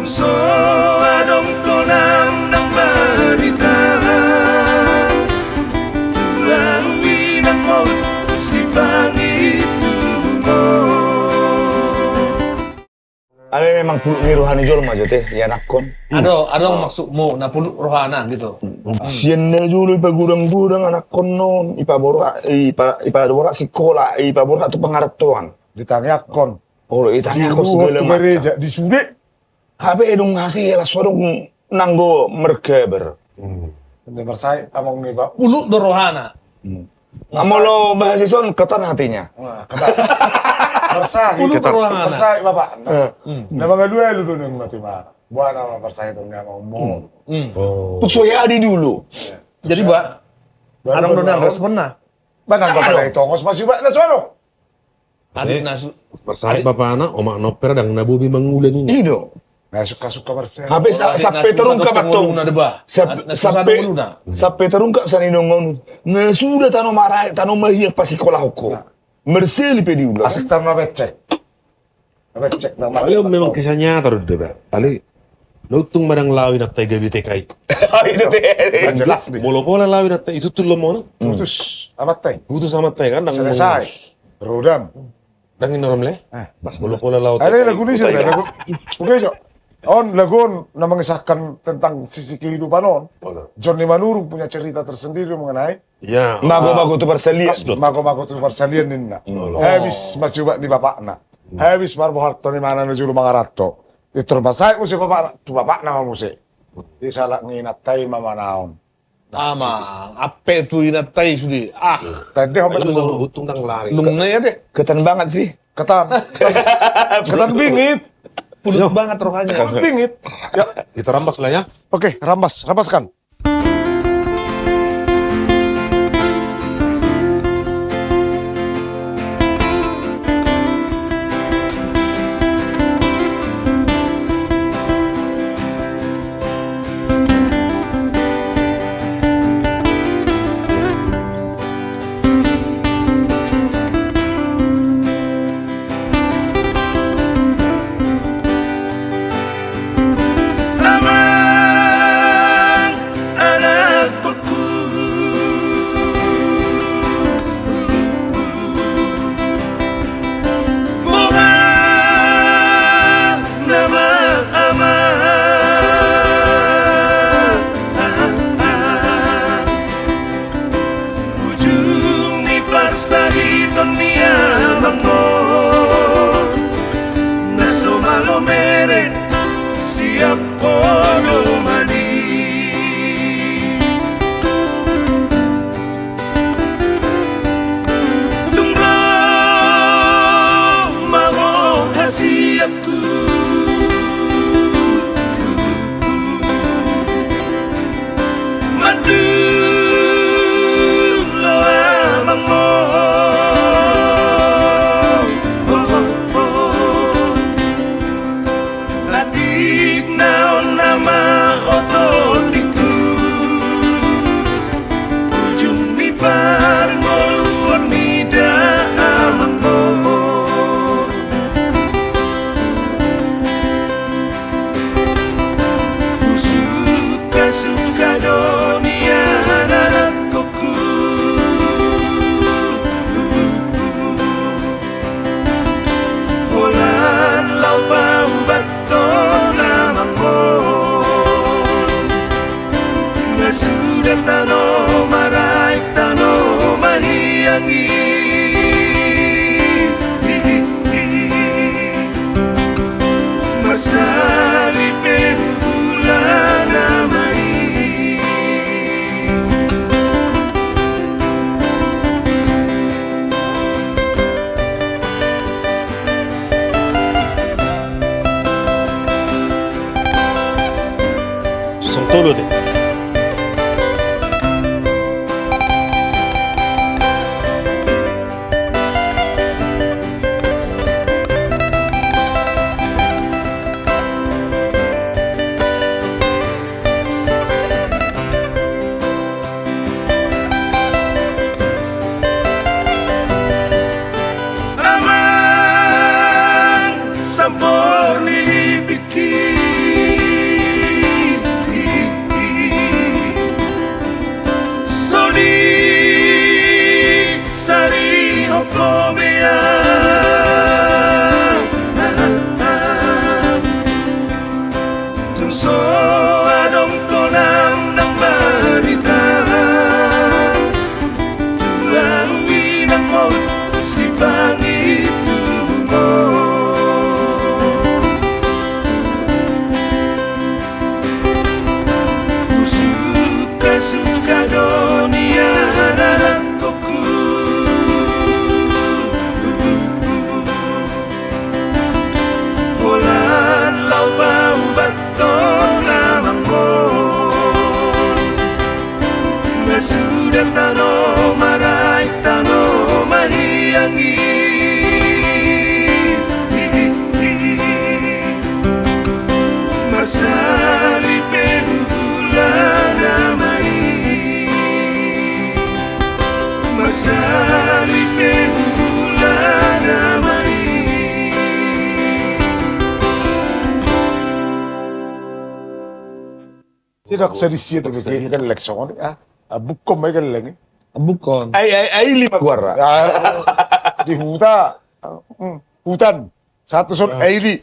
So adong ko ng barita Tuawi ng mo si pangit mo. Ano memang puluk ni rohani jol mah jote ya nakon. Ada maksudmu na puluk rohana gitu. Sian na jolo ipagurang-gurang anak kon non ipabora sekolah ipabora tu pengartuan. Ditanya kon. Oh itanya ko Diruhot segala tu macam. gereja, disude. Habe dong ngasih lah sorong nanggo merkeber. Dengar saya among nih pak. Puluk do rohana. Amolo bahasa son ketan hatinya. Wah, kata. Bersahi, Puluk rohana. bersahi bapak. Nah, mga dua lu dulu mati mah. Buat nama bersahi tu nggak mau. Tuh soyadi dulu. Jadi Arang do nang respon na. Banang bapak itu ngos masih pak nasuano. Adik nasu. Bersahi bapak anak, omak noper dan nabubi mengulen ini. Ido. Nggak suka bersahi. Habe sampai terungkap atong. Sampai terungkap saninongon. Nge sudah tano marai tano mahia pas sekolah hukum. Merseli pedi ulah. Asik tanah becek. Becek nama. Ali memang kisah nyata udah pak. Ali, lutung barang lawin atau gabi TKI. Itu teh. Jelas nih. Bolo pola lawin atau itu tuh lemon. Putus. Amat teh. Butuh sama teh kan. Selesai. Rodam. Dangin orang le. Pas bolo pola laut. Ada lagu ni sih, lagu. Oke, Jo. On lagu na mengisahkan tentang sisi kehidupan on. Johnny Manurung punya cerita tersendiri mengenai Ya. Mago-mago tu perselian. mago-mago tu persalian nina. Habis masih di bapak na. Habis marbo harto ni mana nuju rumah rato. Itu rumah saya musik bapak tu bapak nama musik. Di salah nginat tay mama naon. Amang, apa itu inatai sudi? Tadi homet Itu hutung tang lari. Lumna ya deh. Ketan banget sih. ketan bingit. Puluk banget rohanya. Ketan bingit. Ya, Kita rambas lah ya. oke, rambaskan. Amang anakku Mohon nama amang Ujung ni parsahi dunia mangon Naso malo mere siap podo mani Tungro maho hasiapku Madu lo amang mo Latik naon nama otodiku Ujung ni parngoluan nida amang mo Suka-suka dunia anakku Holan lau bau baton amang mo Sudah tano marai tano mahiangi Marsali pehulan amai Santolo deh. Amang sampor nilibiki Sidak sedisi itu bikin kan lekson bukom may kan lagi. Bukon. Ay lima guara. Di hutan 100 son Aili.